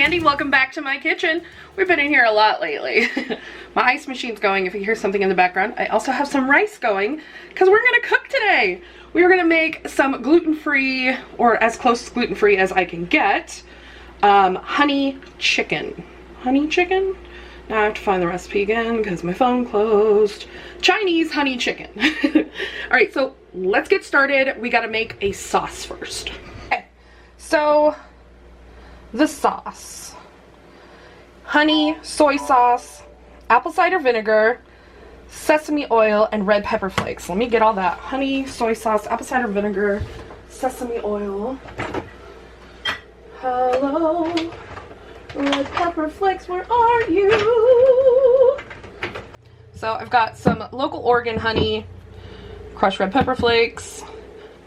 Kandy. Welcome back to my kitchen. We've been in here a lot lately. My ice machine's going if you hear something in the background. I also have some rice going because we're gonna cook today. We're gonna make some gluten-free, or as close to gluten-free as I can get, honey chicken. Honey chicken? Now I have to find the recipe again because my phone closed. Chinese honey chicken. Alright, so let's get started. We gotta make a sauce first. Okay, so the sauce: honey, soy sauce, apple cider vinegar, sesame oil, and red pepper flakes. Let me get all that. Honey, soy sauce, apple cider vinegar, sesame oil. Hello, red pepper flakes, where are you? So I've got some local Oregon honey, crushed red pepper flakes,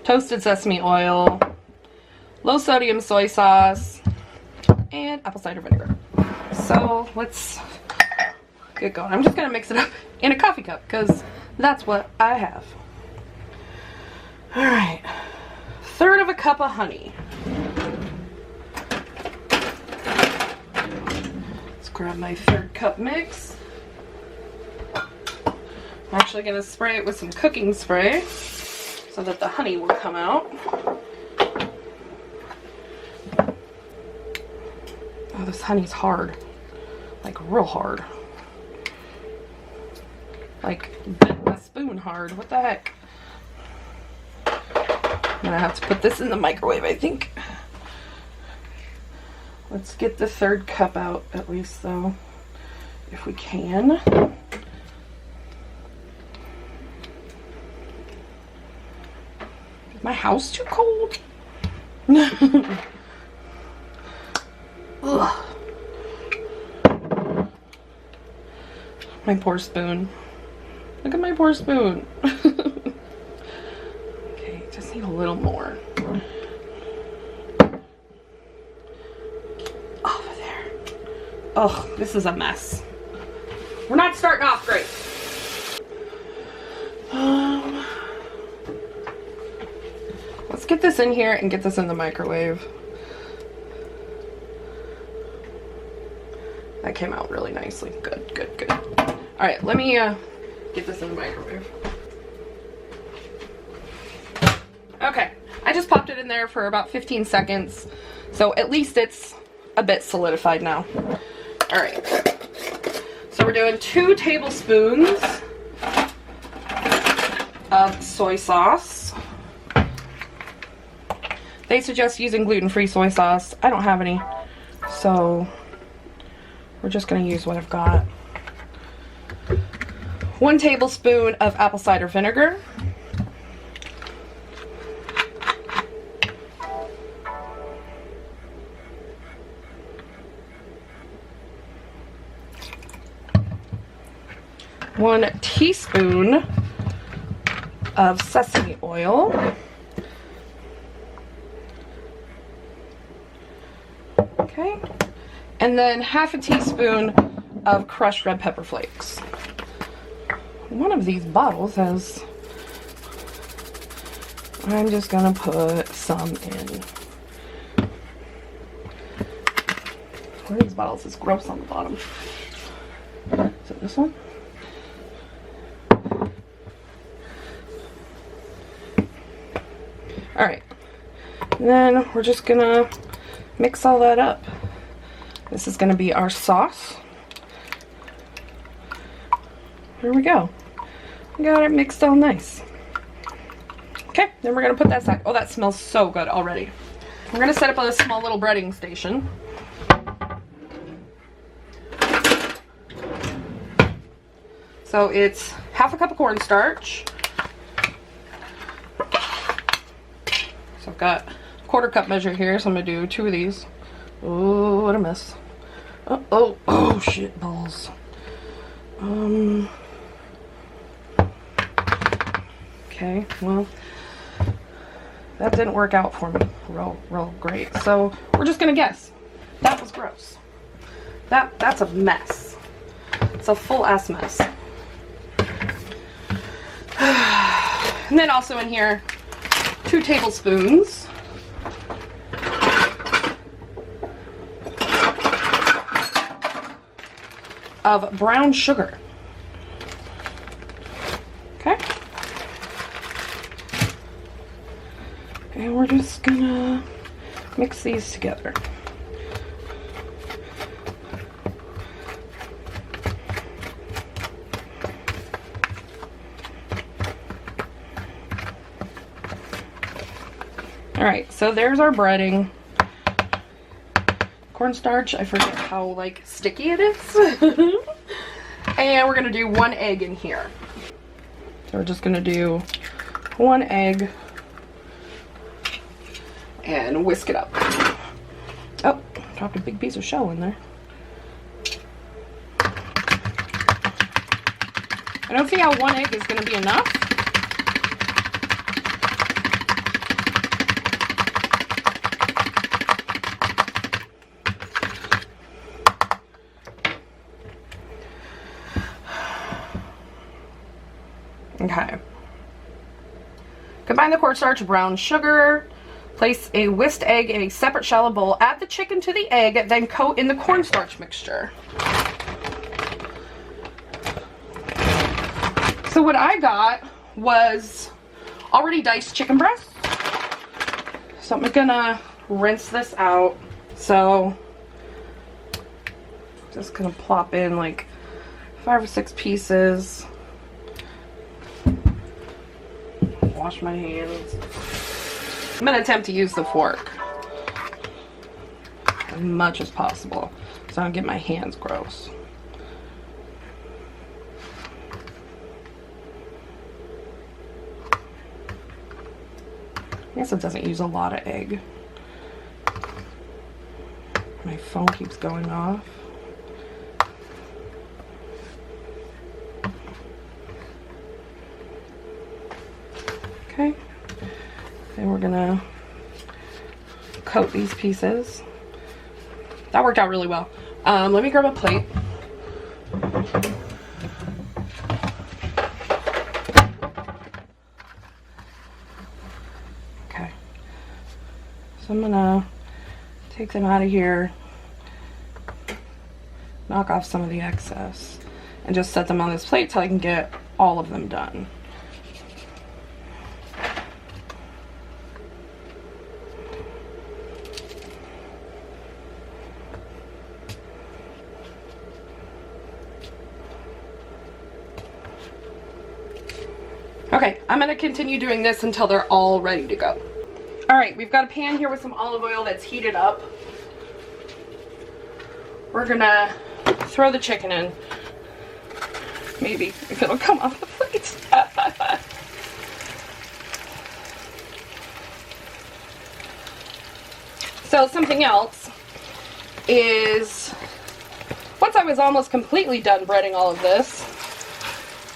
toasted sesame oil, low sodium soy sauce, and apple cider vinegar. So let's get going. I'm just gonna mix it up in a coffee cup because that's what I have. All right, 1/3 cup of honey. Let's grab my 1/3 cup mix. I'm actually gonna spray it with some cooking spray so that the honey will come out. Oh, this honey's hard. Like real hard. Like bent my spoon hard. What the heck? I'm gonna have to put this in the microwave, I think. Let's get the 1/3 cup out at least, though, if we can. Is my house too cold? Ugh. My poor spoon. Look at my poor spoon. Okay, just need a little more. Over there. Oh, this is a mess. We're not starting off great. Let's get this in here and get this in the microwave. That came out really nicely. Good, good, good. All right, let me get this in the microwave. Okay, I just popped it in there for about 15 seconds. So at least it's a bit solidified now. All right, so we're doing 2 tablespoons of soy sauce. They suggest using gluten-free soy sauce. I don't have any, so we're just gonna use what I've got. 1 tablespoon of apple cider vinegar. One teaspoon of sesame oil. Okay. And then 1/2 teaspoon of crushed red pepper flakes. One of these bottles has, I'm just gonna put some in. One of these bottles is gross on the bottom. Is it this one? All right, and then we're just gonna mix all that up. This is gonna be our sauce. There we go. We got it mixed all nice. Okay, then we're gonna put that aside. Oh, that smells so good already. We're gonna set up a small little breading station. So it's 1/2 cup of cornstarch. So I've got a 1/4 cup measure here, so I'm gonna do 2 of these. Oh, what a mess. Oh, shit balls. Okay, well, that didn't work out for me real great. So we're just gonna guess. That was gross. That's a mess. It's a full ass mess. And then also in here, 2 tablespoons of brown sugar. Okay. And we're just gonna mix these together. Alright, so there's our breading. Cornstarch, I forget how like sticky it is. And we're gonna do 1 egg in here. So we're just gonna do 1 egg and whisk it up. Oh, dropped a big piece of shell in there. I don't see how 1 egg is gonna be enough. Okay. Combine the cornstarch, brown sugar. Place a whisked egg in a separate shallow bowl. Add the chicken to the egg, then coat in the cornstarch mixture. So what I got was already diced chicken breast. So I'm gonna rinse this out. So just gonna plop in like 5 or 6 pieces. Wash my hands. I'm going to attempt to use the fork as much as possible so I don't get my hands gross. I guess it doesn't use a lot of egg. My phone keeps going off. Okay, then we're gonna coat these pieces. That worked out really well. Let me grab a plate. Okay, so I'm gonna take them out of here, knock off some of the excess, and just set them on this plate till I can get all of them done. Okay, I'm going to continue doing this until they're all ready to go. Alright, we've got a pan here with some olive oil that's heated up. We're going to throw the chicken in. Maybe, if it'll come off the plate. So something else is, once I was almost completely done breading all of this,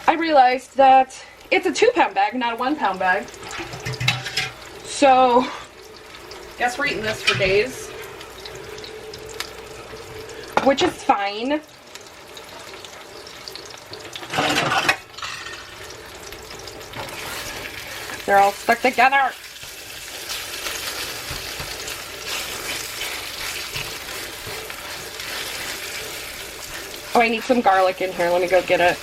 I realized that it's a 2-pound bag, not a 1-pound bag. So, guess we're eating this for days. Which is fine. They're all stuck together. Oh, I need some garlic in here. Let me go get it.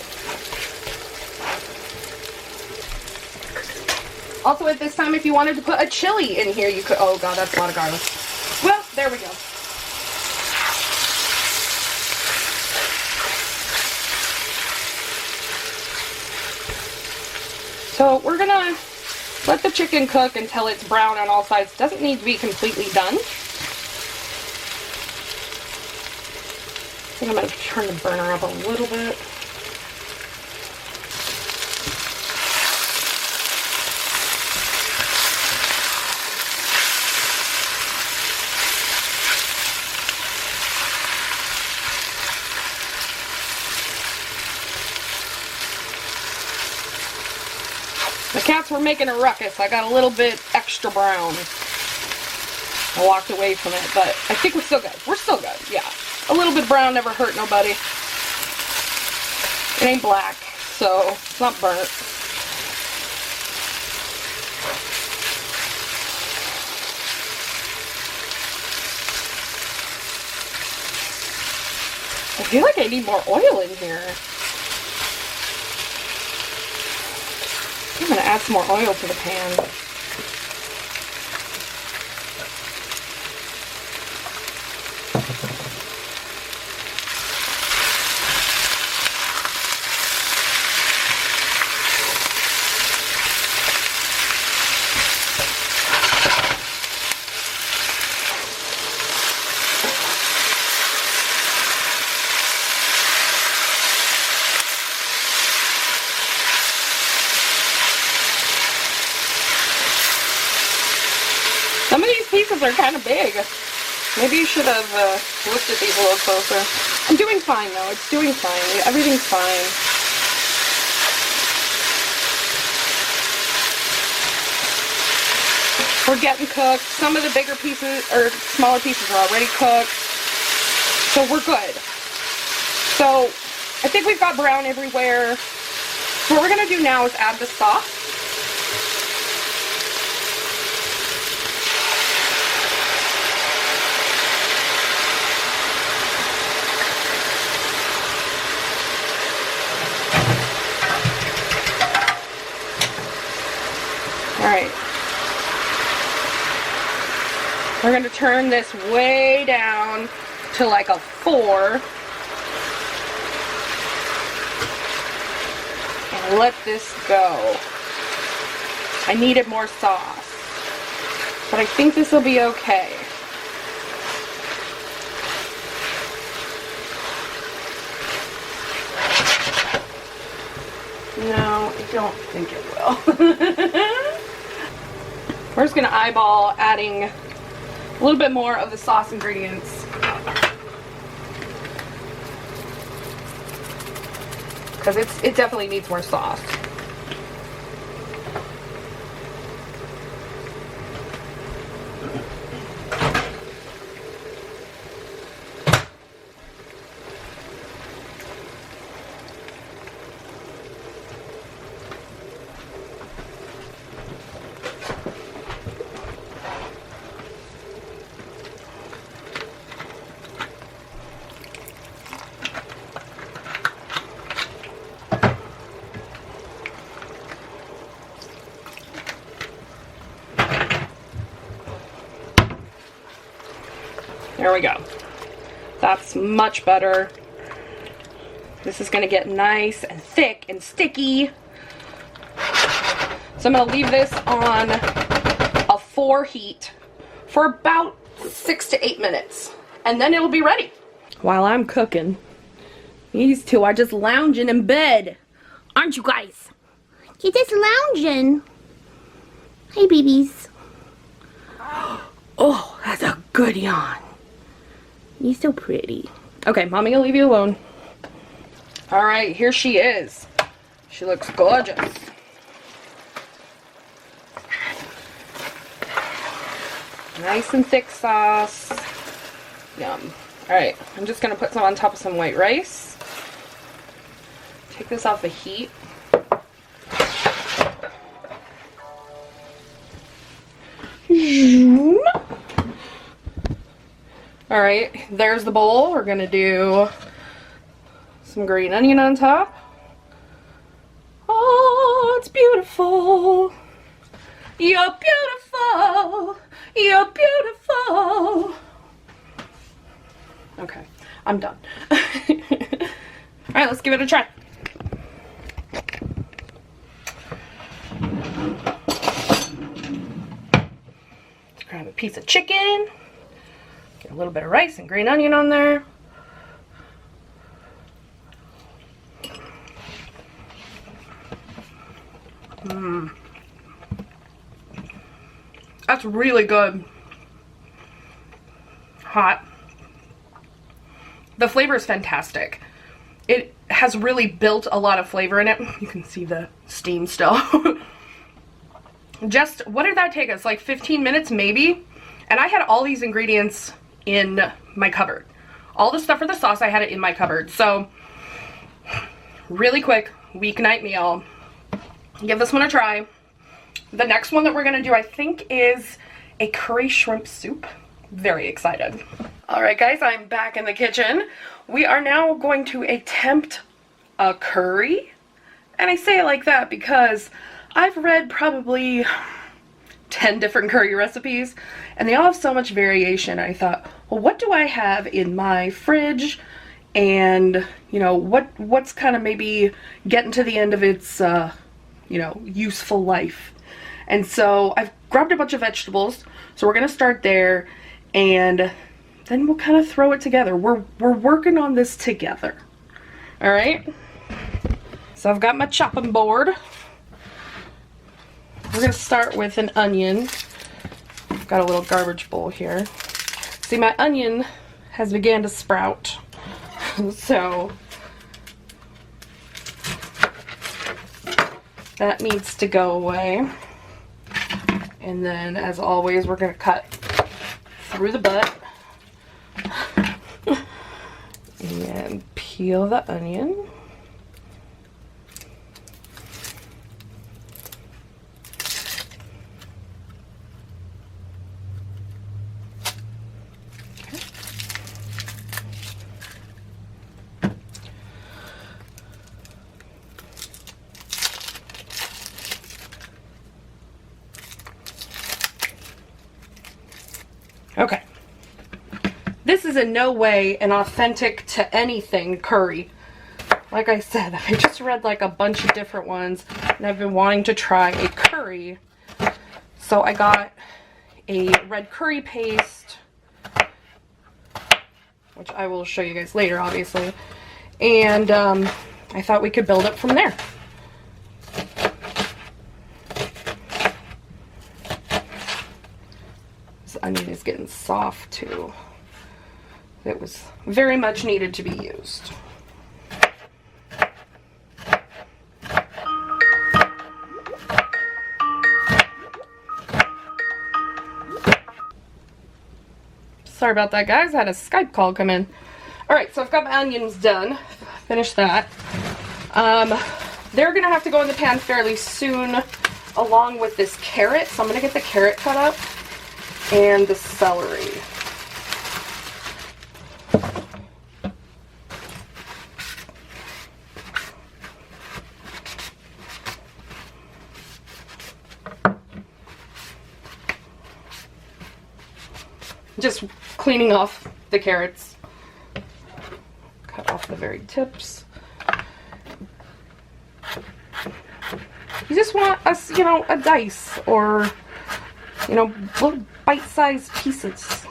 Also, at this time, if you wanted to put a chili in here, you could. Oh god, that's a lot of garlic. Well, there we go. So we're gonna let the chicken cook until it's brown on all sides. Doesn't need to be completely done. I think I'm gonna turn the burner up a little bit. The cats were making a ruckus. I got a little bit extra brown. I walked away from it, but I think we're still good. We're still good, yeah. A little bit brown never hurt nobody. It ain't black, so it's not burnt. I feel like I need more oil in here. I'm gonna add some more oil to the pan. Some of these pieces are kind of big. Maybe you should have looked at these a little closer. I'm doing fine though. It's doing fine. Everything's fine. We're getting cooked. Some of the bigger pieces or smaller pieces are already cooked. So we're good. So I think we've got brown everywhere. So what we're going to do now is add the sauce. Alright. We're going to turn this way down to like a 4. And let this go. I needed more sauce. But I think this will be okay. No, I don't think it will. We're just going to eyeball adding a little bit more of the sauce ingredients. Because it definitely needs more sauce. There we go. That's much better. This is going to get nice and thick and sticky. So I'm going to leave this on a 4 heat for about 6 to 8 minutes. And then it'll be ready. While I'm cooking, these two are just lounging in bed. Aren't you guys? You're just lounging. Hey, babies. Oh, that's a good yawn. You're so pretty. Okay, Mommy will leave you alone. Alright, here she is. She looks gorgeous. Nice and thick sauce. Yum. Alright, I'm just going to put some on top of some white rice. Take this off the heat. Alright, there's the bowl. We're going to do some green onion on top. Oh, it's beautiful. You're beautiful. You're beautiful. Okay, I'm done. Alright, let's give it a try. Let's grab a piece of chicken. Get a little bit of rice and green onion on there. That's really good. Hot. The flavor is fantastic. It has really built a lot of flavor in it. You can see the steam still. Just, what did that take us? Like 15 minutes maybe? And I had all these ingredients in my cupboard. All the stuff for the sauce, I had it in my cupboard. So, really quick weeknight meal. Give this one a try. The next one that we're going to do, I think, is a curry shrimp soup very excited. All right, guys, I'm back in the kitchen. We are now going to attempt a curry. And I say it like that because I've read probably 10 different curry recipes, and they all have so much variation. I thought, well, what do I have in my fridge? And, you know, what's kind of maybe getting to the end of its, you know, useful life. And so I've grabbed a bunch of vegetables. So we're going to start there, and then we'll kind of throw it together. We're working on this together. All right. So I've got my chopping board. We're going to start with an onion. I've got a little garbage bowl here. See, my onion has began to sprout. So that needs to go away. And then, as always, we're going to cut through the butt and peel the onion. Okay, this is in no way an authentic to anything curry. Like I said, I just read like a bunch of different ones, and I've been wanting to try a curry. So I got a red curry paste, which I will show you guys later, obviously. And I thought we could build it from there. Onion is getting soft too. It was very much needed to be used. Sorry about that, guys. I had a Skype call come in. Alright, so I've got my onions done. Finished that. They're gonna have to go in the pan fairly soon along with this carrot. So I'm gonna get the carrot cut up. And the celery. Just cleaning off the carrots. Cut off the very tips. You just want us, you know, a dice or, you know, little bite-sized pieces.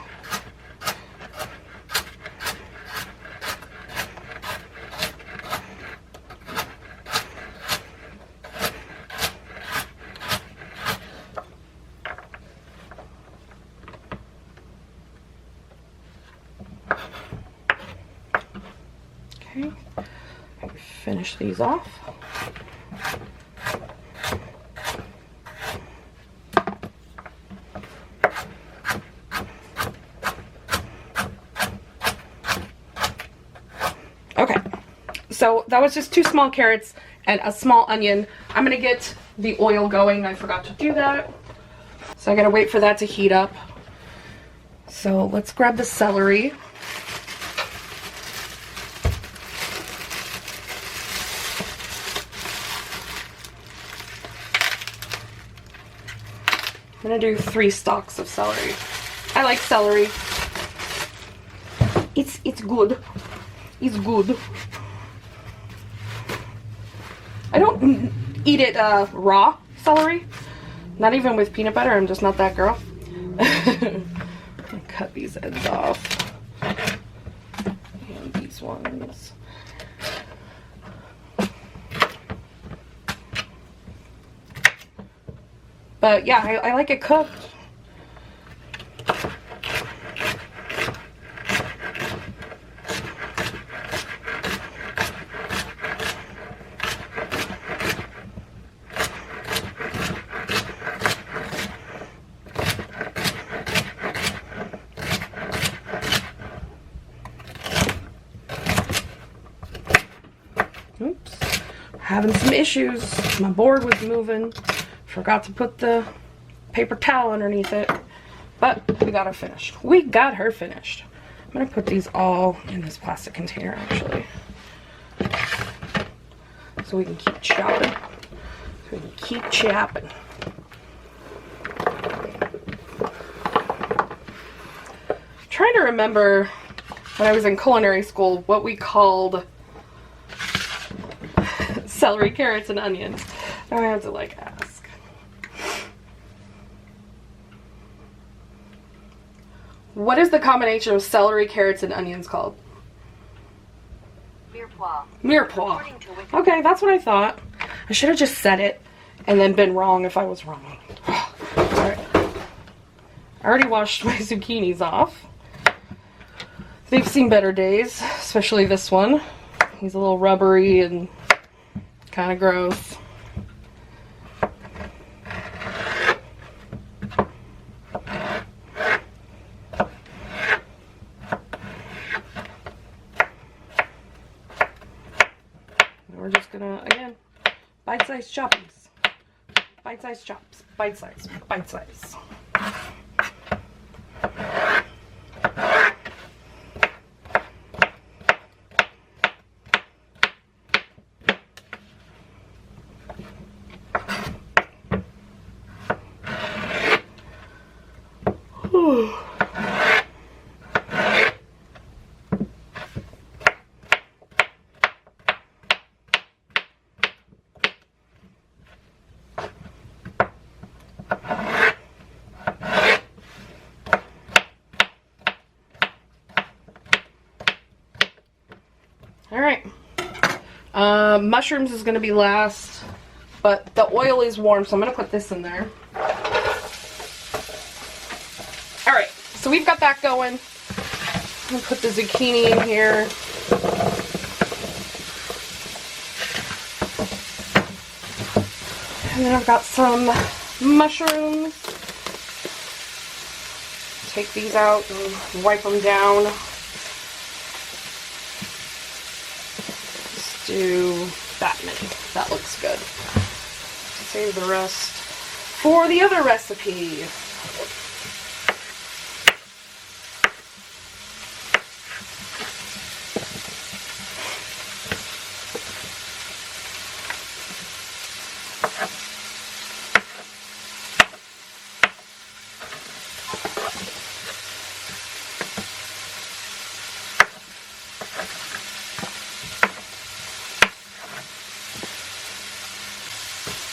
Okay, finish these off. Okay, so that was just 2 small carrots and a small onion. I'm gonna get the oil going. I forgot to do that. So I gotta wait for that to heat up. So let's grab the celery. I'm gonna do 3 stalks of celery. I like celery. It's good. It's good. I don't eat it raw celery. Not even with peanut butter. I'm just not that girl. Cut these ends off. And these ones. But yeah, I like it cooked. Oops, having some issues. My board was moving. Forgot to put the paper towel underneath it. But we got her finished. We got her finished. I'm gonna put these all in this plastic container actually, so we can keep chopping. So we can keep chopping. Trying to remember when I was in culinary school what we called celery, carrots, and onions. Now I have to like ask. What is the combination of celery, carrots, and onions called? Mirepoix. Mirepoix. Okay, that's what I thought. I should have just said it and then been wrong if I was wrong. Alright. I already washed my zucchinis off. They've seen better days, especially this one. He's a little rubbery and kind of gross. We're just gonna, again, bite-sized choppings. Bite-sized chops. Bite-size. Bite-size. Alright. Mushrooms is going to be last, but the oil is warm, so I'm going to put this in there. Alright, so we've got that going. I'm going to put the zucchini in here. And then I've got some mushrooms. Take these out and wipe them down. Just do that many. That looks good. Save the rest for the other recipe.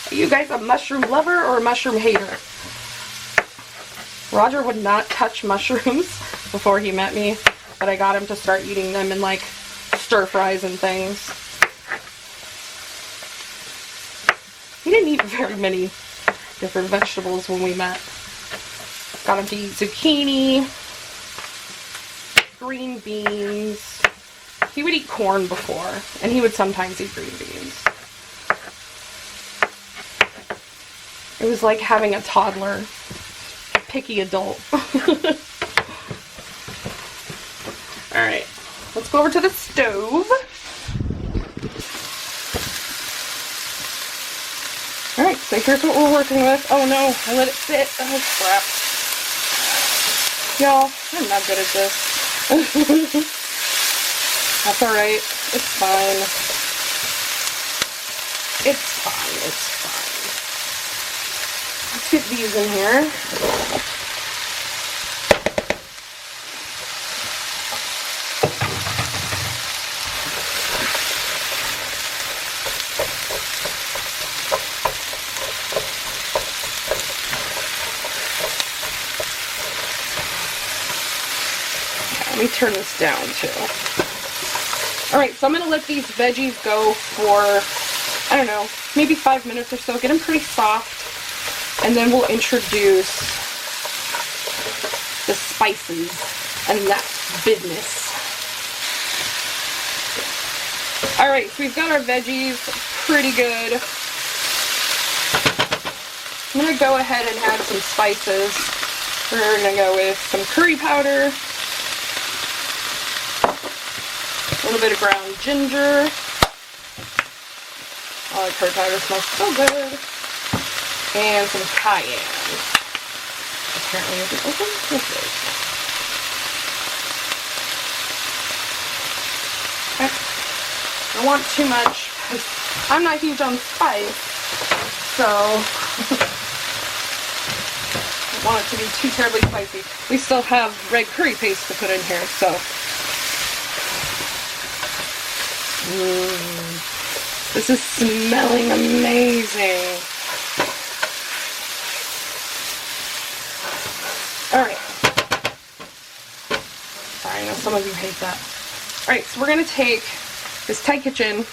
Are you guys a mushroom lover or a mushroom hater? Roger would not touch mushrooms before he met me, but I got him to start eating them in like stir fries and things. He didn't eat very many different vegetables when we met. Got him to eat zucchini, green beans. He would eat corn before, and he would sometimes eat green beans. It was like having a toddler, picky adult. Alright, let's go over to the stove. Alright, so here's what we're working with. Oh no, I let it sit. Oh crap. Y'all, I'm not good at this. That's alright. It's fine. It's fine. It's fine. Let's get these in here. Let me turn this down too. Alright, so I'm going to let these veggies go for, I don't know, maybe 5 minutes or so. Get them pretty soft. And then we'll introduce the spices and that business. Alright, so we've got our veggies pretty good. I'm going to go ahead and add some spices. We're going to go with some curry powder, a little bit of ground ginger. Oh, the curry powder smells so good. And some cayenne. apparently isn't open. Yes, it is. Okay. I don't want too much because I'm not huge on spice, so I don't want it to be too terribly spicy. We still have red curry paste to put in here, so. This is smelling amazing. Alright. Sorry, I know some of you hate that. Alright, so we're going to take this Thai Kitchen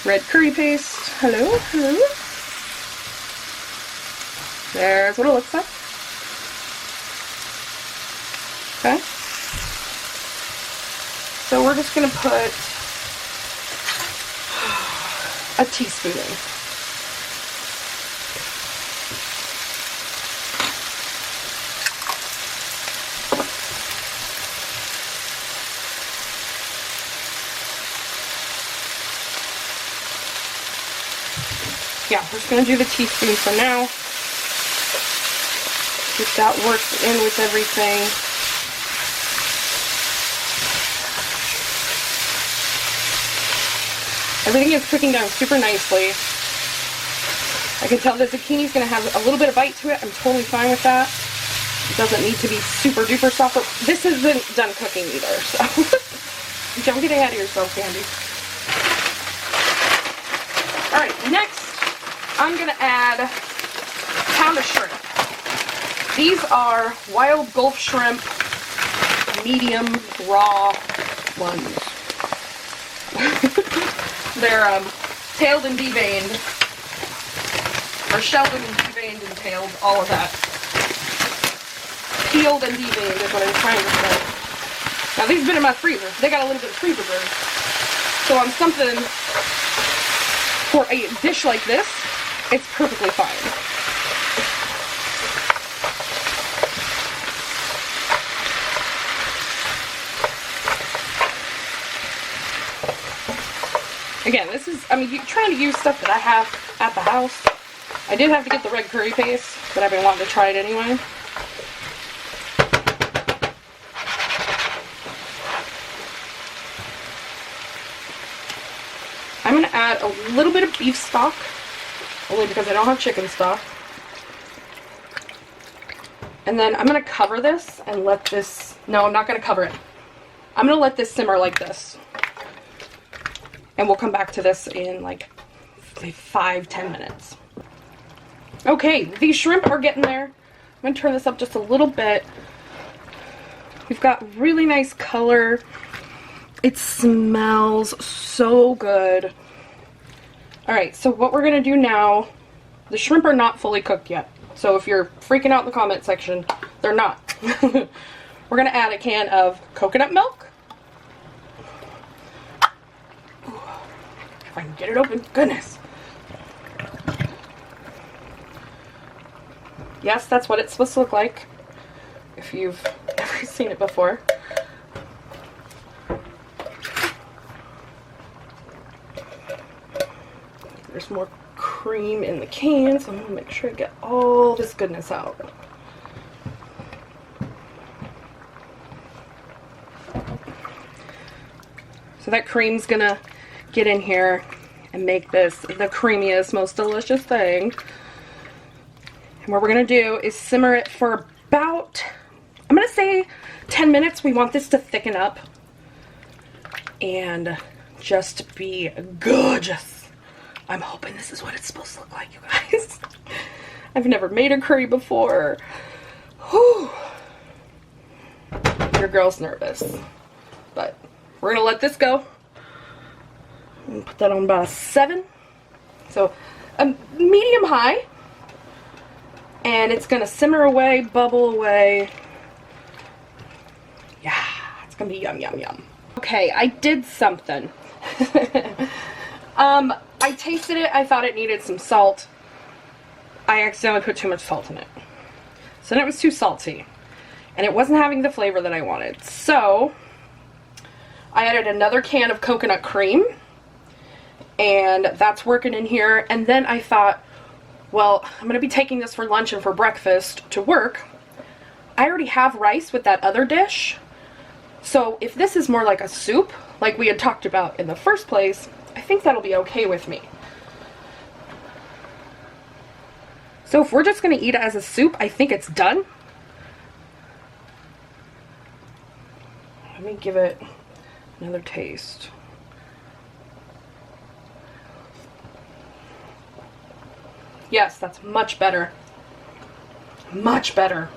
red curry paste. Hello, hello. There's what it looks like. Okay. So we're just going to put a teaspoon in. Yeah, we're just going to do the teaspoon for now. Get that worked in with everything. Everything is cooking down super nicely. I can tell the zucchini is going to have a little bit of bite to it. I'm totally fine with that. It doesn't need to be super duper soft, but this isn't done cooking either, so don't get ahead of yourself, Kandy. Alright, next I'm going to add a pound of shrimp. These are wild Gulf shrimp, medium, raw ones. They're tailed and deveined, or shelled and deveined and tailed, all of that. Peeled and deveined is what I'm trying to say. Now these have been in my freezer. They got a little bit of freezer burn. So on something, for a dish like this, it's perfectly fine. Again, this is, I mean, you're trying to use stuff that I have at the house. I did have to get the red curry paste, but I've been wanting to try it anyway. I'm going to add a little bit of beef stock, only because I don't have chicken stock. And then I'm going to cover this and let this, no, I'm not going to cover it. I'm going to let this simmer like this. And we'll come back to this in like 5-10 minutes. Okay, these shrimp are getting there. I'm going to turn this up just a little bit. We've got really nice color. It smells so good. Alright, so what we're going to do now, the shrimp are not fully cooked yet. So if you're freaking out in the comment section, they're not. We're going to add a can of coconut milk. If I can get it open, goodness. Yes, that's what it's supposed to look like, if you've ever seen it before. There's more cream in the can, so I'm going to make sure I get all this goodness out. So that cream's going to get in here and make this the creamiest, most delicious thing. And what we're going to do is simmer it for about, I'm going to say 10 minutes. We want this to thicken up and just be gorgeous. I'm hoping this is what it's supposed to look like, you guys. I've never made a curry before. Whew. Your girl's nervous. But we're going to let this go. And put that on about a 7. So a medium high. And it's going to simmer away, bubble away. Yeah, it's going to be yum, yum, yum. Okay, I did something. I tasted it. I thought it needed some salt. I accidentally put too much salt in it. So then it was too salty. And it wasn't having the flavor that I wanted. So I added another can of coconut cream. And that's working in here. And then I thought, well, I'm going to be taking this for lunch and for breakfast to work. I already have rice with that other dish. So if this is more like a soup, like we had talked about in the first place, I think that'll be okay with me. So if we're just going to eat it as a soup, I think it's done. Let me give it another taste. Yes, that's much better. Much better.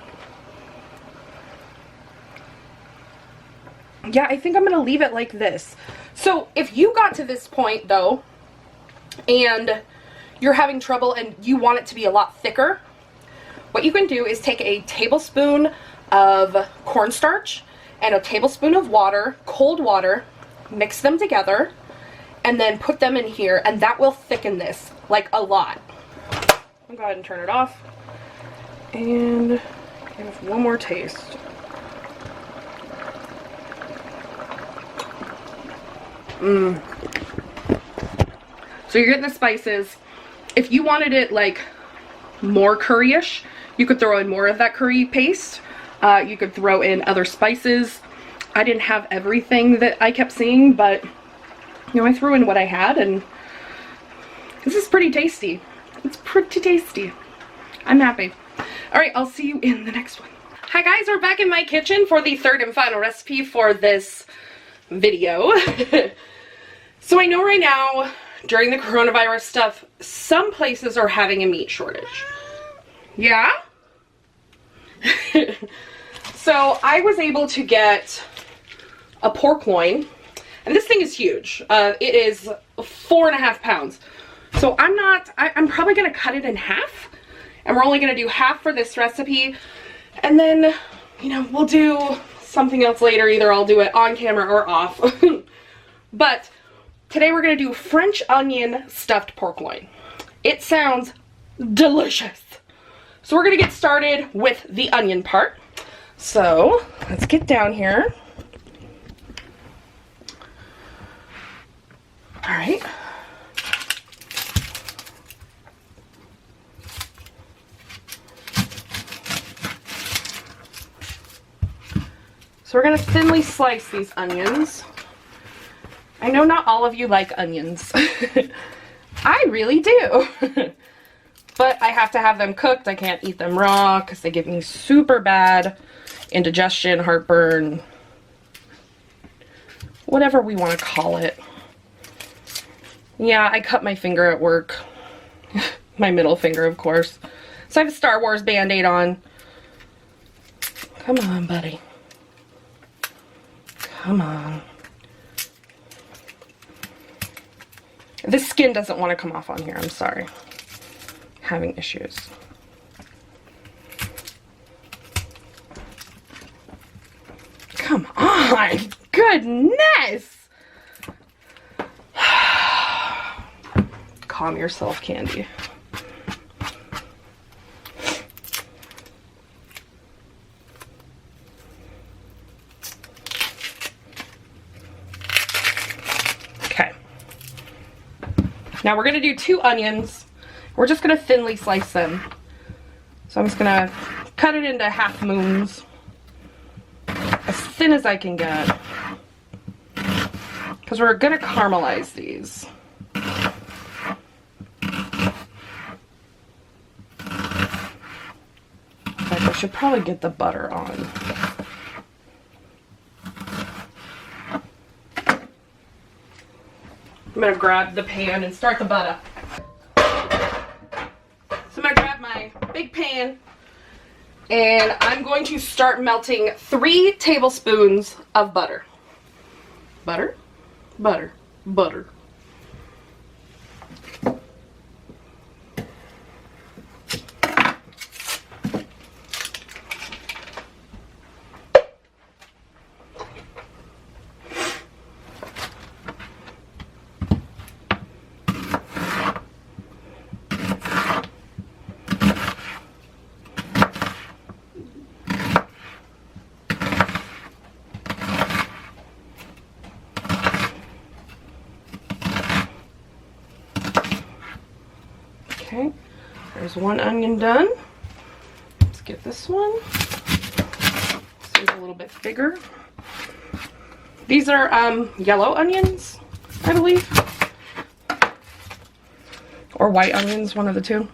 Yeah, I think I'm going to leave it like this. So if you got to this point, though, and you're having trouble and you want it to be a lot thicker, what you can do is take a tablespoon of cornstarch and a tablespoon of water, cold water, mix them together, and then put them in here, and that will thicken this, like, a lot. I'll go ahead and turn it off. And give it one more taste. So you're getting the spices. If you wanted it like more curry-ish, you could throw in more of that curry paste. You could throw in other spices. I didn't have everything that I kept seeing, but you know, I threw in what I had, and this is pretty tasty. It's pretty tasty. I'm happy. All right, I'll see you in the next one. Hi guys, we're back in my kitchen for the third and final recipe for this video. So I know right now, during the coronavirus stuff, some places are having a meat shortage. Yeah? So I was able to get a pork loin, and this thing is huge. It is 4.5 pounds. So I'm probably gonna cut it in half, and we're only gonna do half for this recipe, and then, you know, we'll do something else later. Either I'll do it on camera or off. But today we're gonna do French onion stuffed pork loin. It sounds delicious. So we're gonna get started with the onion part. So let's get down here. All right. So we're gonna thinly slice these onions. I know not all of you like onions. I really do. But I have to have them cooked. I can't eat them raw because they give me super bad indigestion, heartburn, whatever we want to call it. Yeah, I cut my finger at work. My middle finger, of course. So I have a Star Wars Band-Aid on. Come on, buddy. Come on. This skin doesn't want to come off on here. I'm sorry. Having issues. Come on. Goodness. Calm yourself, Kandy. Now we're going to do 2 onions. We're just going to thinly slice them. So I'm just going to cut it into half moons. As thin as I can get. Because we're going to caramelize these. In fact, I should probably get the butter on. I'm going to grab the pan and start the butter. So I'm going to grab my big pan, and I'm going to start melting 3 tablespoons of butter. Butter, butter, butter. Okay, there's 1 onion done. Let's get this one. These are a little bit bigger. These are yellow onions, I believe. Or white onions, one of the two.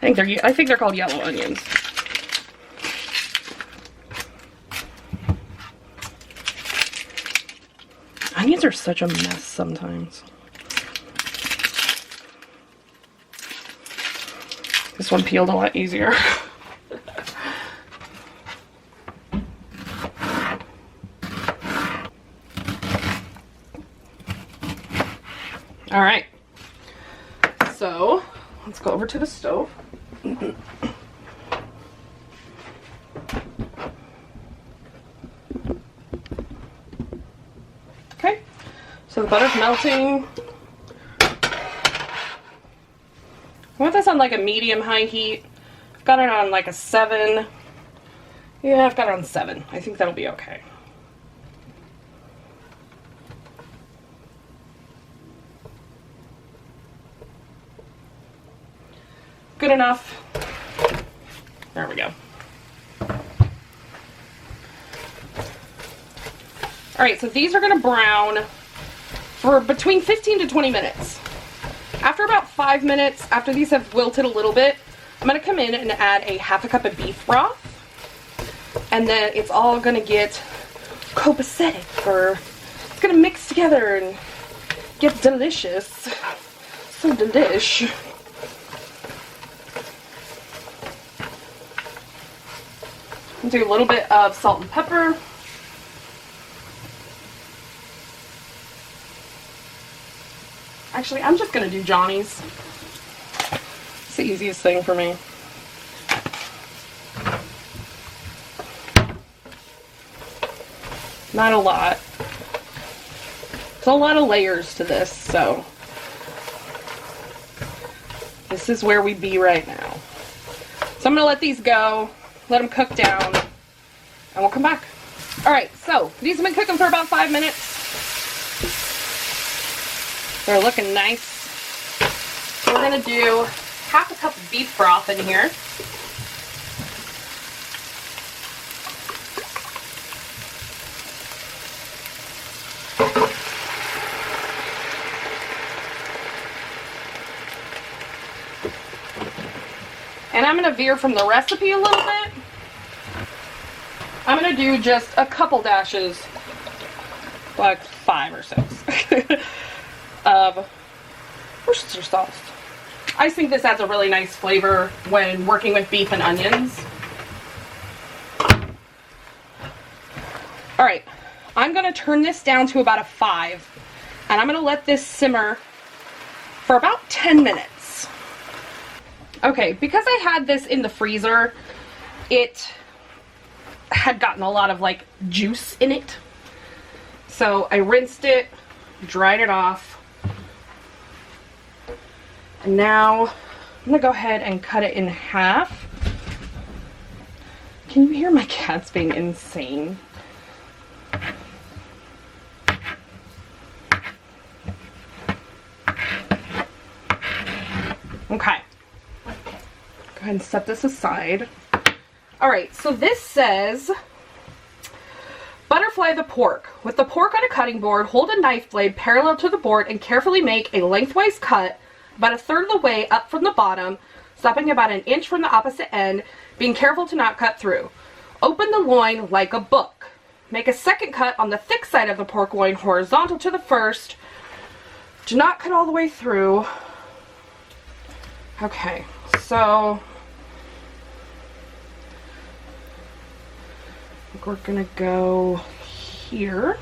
I think they're called yellow onions. Onions are such a mess sometimes. This one peeled a lot easier. All right, so let's go over to the stove. Okay, so the butter's melting. I want this on like a medium-high heat. I've got it on like a 7. Yeah, I've got it on 7. I think that'll be okay. Good enough. There we go. Alright, so these are going to brown for between 15 to 20 minutes. After about 5 minutes, after these have wilted a little bit, I'm going to come in and add a half a cup of beef broth. And then it's all going to get copacetic, or it's going to mix together and get delicious. So delish. Do a little bit of salt and pepper. Actually, I'm just going to do Johnny's. It's the easiest thing for me. Not a lot. There's a lot of layers to this, so this is where we be right now. So I'm going to let these go, let them cook down, and we'll come back. Alright, so these have been cooking for about 5 minutes. They're looking nice. So we're going to do half a cup of beef broth in here. And I'm going to veer from the recipe a little bit. I'm going to do just a couple dashes, like 5 or 6, of Worcestershire sauce. I just think this adds a really nice flavor when working with beef and onions. Alright, I'm going to turn this down to about a 5, and I'm going to let this simmer for about 10 minutes. Okay, because I had this in the freezer, it had gotten a lot of like juice in it. So I rinsed it, dried it off, and now I'm gonna go ahead and cut it in half. Can you hear my cats being insane? Okay. Go ahead and set this aside. Alright, so this says, butterfly the pork. With the pork on a cutting board, hold a knife blade parallel to the board and carefully make a lengthwise cut about a third of the way up from the bottom, stopping about an inch from the opposite end, being careful to not cut through. Open the loin like a book. Make a second cut on the thick side of the pork loin horizontal to the first. Do not cut all the way through. Okay, so I think we're gonna go here.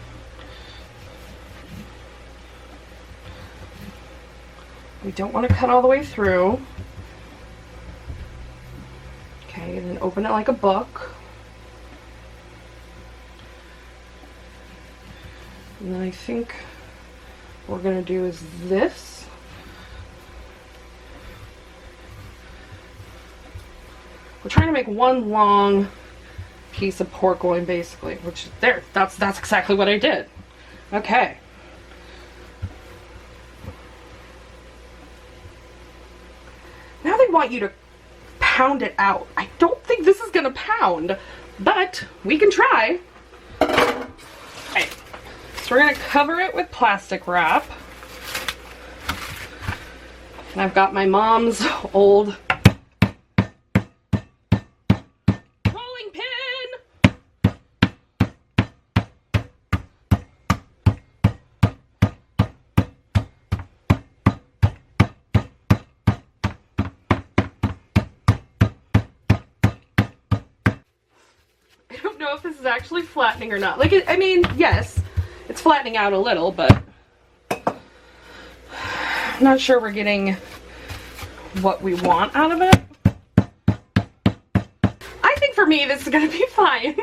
We don't want to cut all the way through. Okay, and then open it like a book. And then I think what we're gonna do is this. We're trying to make one long piece of pork loin, basically, which is there. That's exactly what I did. Okay. Now they want you to pound it out. I don't think this is gonna pound, but we can try. Okay, so we're gonna cover it with plastic wrap. And I've got my mom's old rolling pin. I don't know if this is actually flattening or not. Like, I mean, yes, it's flattening out a little, but I'm not sure we're getting what we want out of it. I think for me, this is gonna be fine.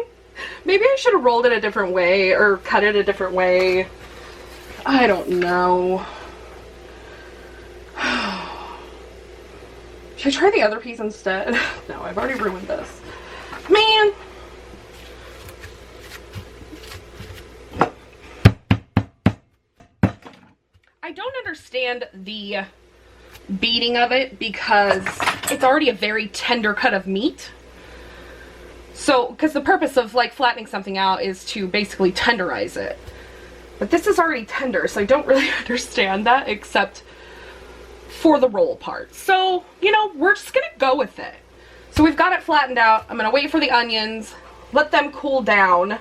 Maybe I should have rolled it a different way or cut it a different way. I don't know. Should I try the other piece instead? No, I've already ruined this. Man. I don't understand the beating of it because it's already a very tender cut of meat. So, because the purpose of like flattening something out is to basically tenderize it. But this is already tender, so I don't really understand that except for the roll part. So, you know, we're just gonna go with it. So we've got it flattened out. I'm gonna wait for the onions, let them cool down,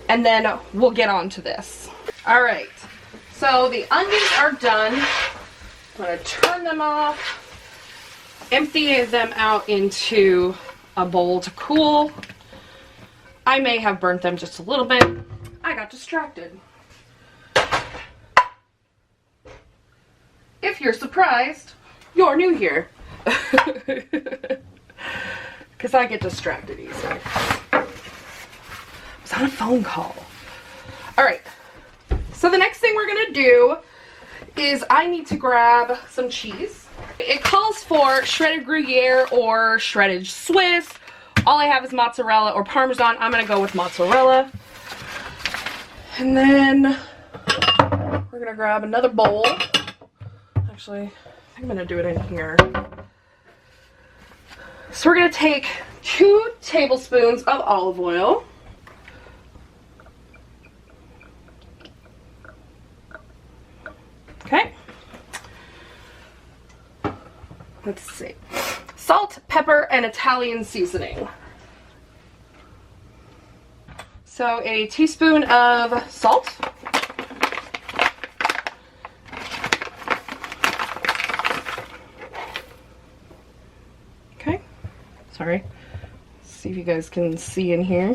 and then we'll get on to this. All right. So the onions are done. I'm going to turn them off, empty them out into a bowl to cool. I may have burnt them just a little bit. I got distracted. If you're surprised, you're new here. Because I get distracted easily. I was on a phone call. All right. So the next thing we're gonna do is I need to grab some cheese. It calls for shredded Gruyere or shredded Swiss. All I have is mozzarella or Parmesan. I'm gonna go with mozzarella. And then we're gonna grab another bowl. Actually, I think I'm gonna do it in here. So we're gonna take 2 tablespoons of olive oil. Okay. Let's see. Salt, pepper, and Italian seasoning. So a teaspoon of salt. Okay. Sorry. Let's see if you guys can see in here.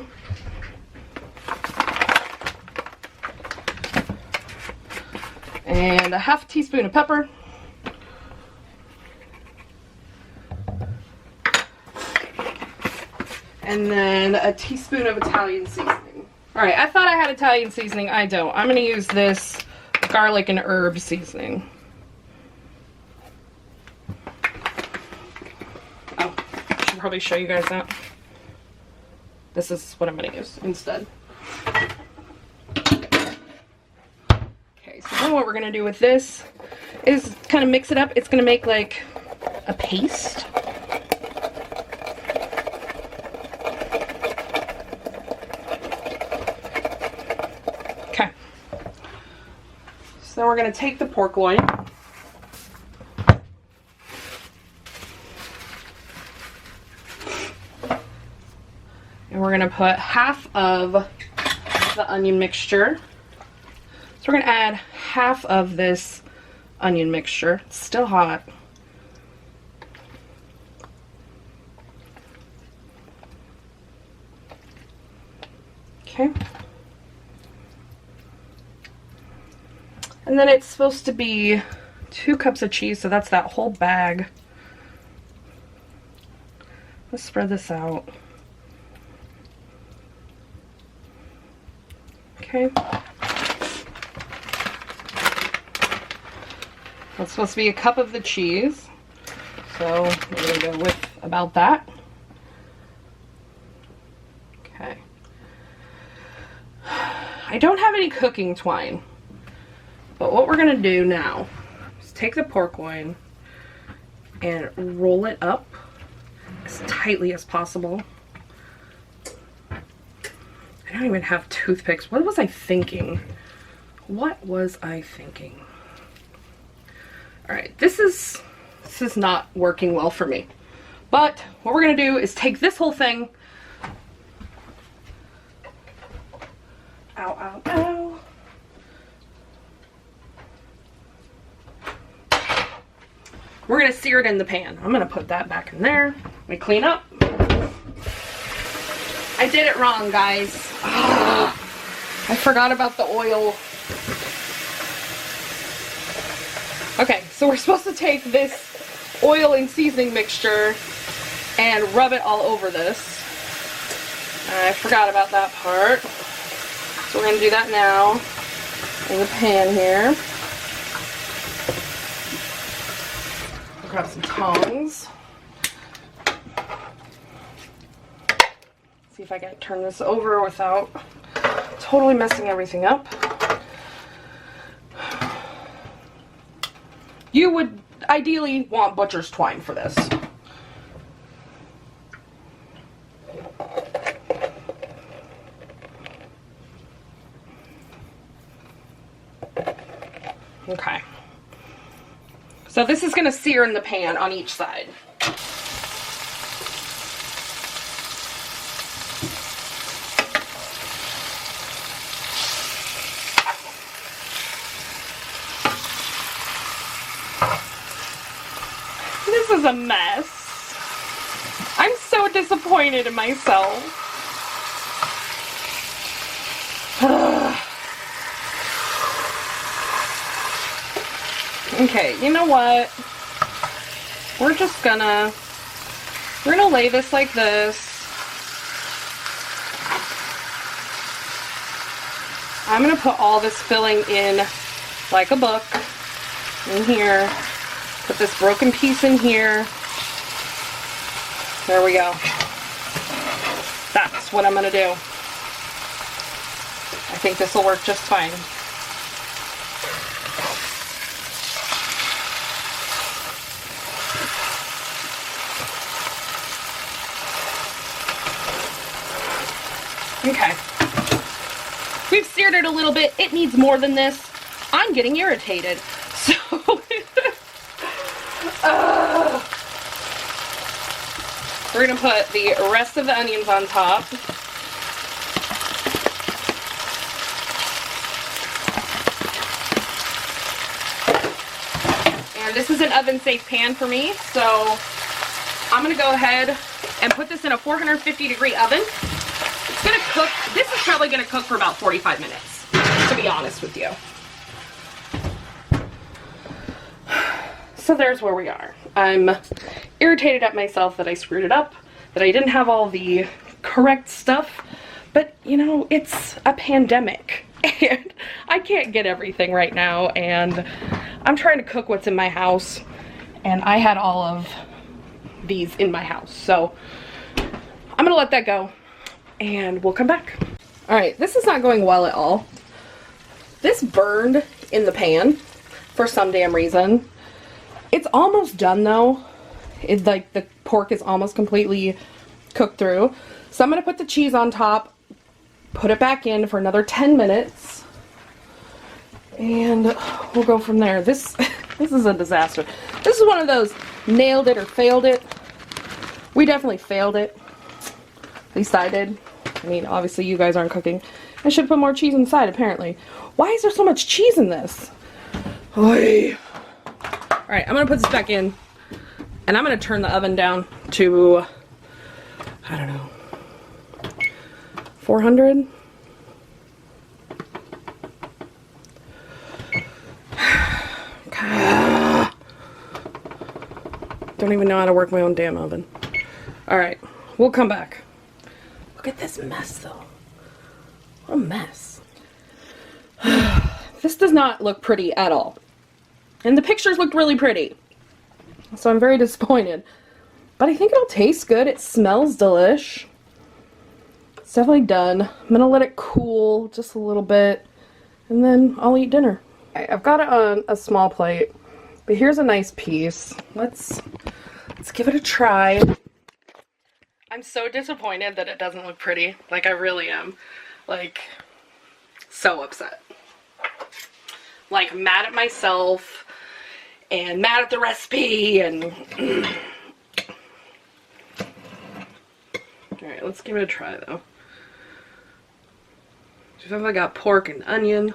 And a half teaspoon of pepper. And then a teaspoon of Italian seasoning. Alright, I thought I had Italian seasoning. I don't. I'm going to use this garlic and herb seasoning. Oh, I should probably show you guys that. This is what I'm going to use instead. So then what we're going to do with this is kind of mix it up. It's going to make like a paste. Okay. So then we're going to take the pork loin. And we're going to put half of the onion mixture. So we're going to add half of this onion mixture. It's still hot. Okay. And then it's supposed to be 2 cups of cheese, so that's that whole bag. Let's spread this out. Okay. That's supposed to be a cup of the cheese. So we're going to go with about that. Okay. I don't have any cooking twine. But what we're going to do now is take the pork loin and roll it up as tightly as possible. I don't even have toothpicks. What was I thinking? What was I thinking? All right, this is not working well for me. But what we're gonna do is take this whole thing. Ow, ow, ow. We're gonna sear it in the pan. I'm gonna put that back in there. Let me clean up. I did it wrong, guys. I forgot about the oil. Okay, so we're supposed to take this oil and seasoning mixture and rub it all over this. I forgot about that part. So we're gonna do that now in the pan here. I'll grab some tongs. See if I can turn this over without totally messing everything up. You would ideally want butcher's twine for this. Okay. So this is going to sear in the pan on each side. This is a mess. I'm so disappointed in myself. Okay, you know what? We're gonna lay this like this. I'm gonna put all this filling in like a book in here. Put this broken piece in here. There we go. That's what I'm gonna do. I think this will work just fine. Okay. We've seared it a little bit. It needs more than this. I'm getting irritated. So we're gonna put the rest of the onions on top. And this is an oven safe pan for me, so I'm gonna go ahead and put this in a 450-degree oven. It's gonna cook, this is probably gonna cook for about 45 minutes, to be honest with you. So there's where we are. I'm irritated at myself that I screwed it up, that I didn't have all the correct stuff, but you know, it's a pandemic and I can't get everything right now, and I'm trying to cook what's in my house, and I had all of these in my house. So I'm gonna let that go and we'll come back. All right, this is not going well at all. This burned in the pan for some damn reason. It's almost done though. It's like the pork is almost completely cooked through. So I'm gonna put the cheese on top, put it back in for another 10 minutes, and we'll go from there. This is a disaster. This is one of those nailed it or failed it. We definitely failed it. At least I did. I mean, obviously you guys aren't cooking. I should put more cheese inside, apparently. Why is there so much cheese in this? Oy. Alright, I'm gonna put this back in, and I'm gonna turn the oven down to, I don't know, 400? Don't even know how to work my own damn oven. Alright, we'll come back. Look at this mess though. What a mess. This does not look pretty at all. And the pictures looked really pretty. So I'm very disappointed. But I think it'll taste good. It smells delish. It's definitely done. I'm gonna let it cool just a little bit, and then I'll eat dinner. I've got it on a small plate, but here's a nice piece. Let's give it a try. I'm so disappointed that it doesn't look pretty. Like, I really am. Like, so upset. Like, mad at myself and mad at the recipe and... Alright, let's give it a try though. So I got pork and onion.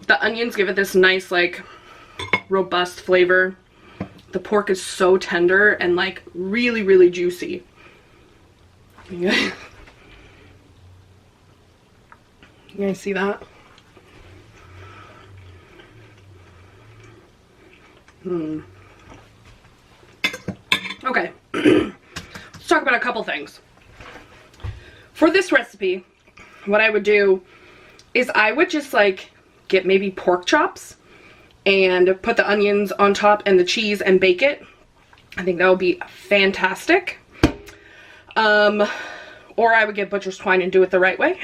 The onions give it this nice, like, robust flavor. The pork is so tender and, like, really, really juicy. You guys see that? Okay. Let's talk about a couple things. For this recipe, what I would do is I would just, like, get maybe pork chops and put the onions on top and the cheese and bake it. I think that would be fantastic. Or I would get butcher's twine and do it the right way.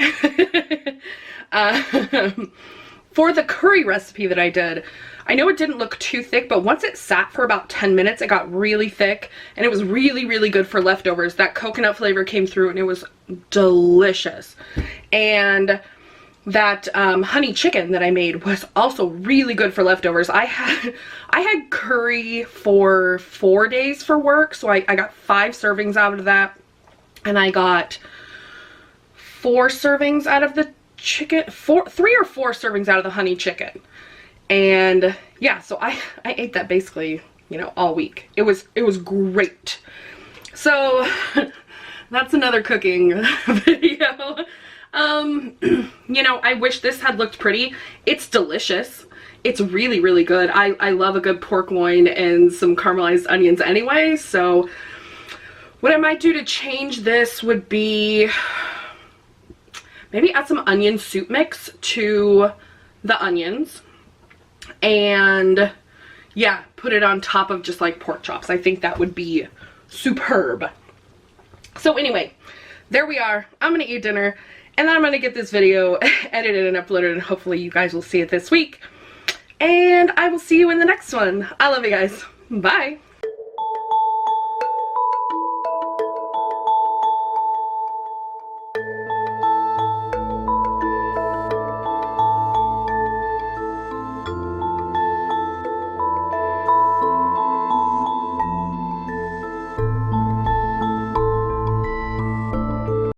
For the curry recipe that I did, I know it didn't look too thick, but once it sat for about 10 minutes, it got really thick, and it was really, really good for leftovers. That coconut flavor came through, and it was delicious. And that honey chicken that I made was also really good for leftovers. I had curry for 4 days for work, so I got 5 servings out of that, and I got 4 servings out of the chicken, 3 or 4 servings out of the honey chicken. And yeah, so I ate that basically, you know, all week. It was great. So that's another cooking video. You know, I wish this had looked pretty. It's delicious. It's really, really good. I love a good pork loin and some caramelized onions anyway, so what I might do to change this would be maybe add some onion soup mix to the onions. And yeah, put it on top of just like pork chops. I think that would be superb. So anyway, there we are. I'm gonna eat dinner and then I'm gonna get this video edited and uploaded, and hopefully you guys will see it this week. And I will see you in the next one. I love you guys. Bye.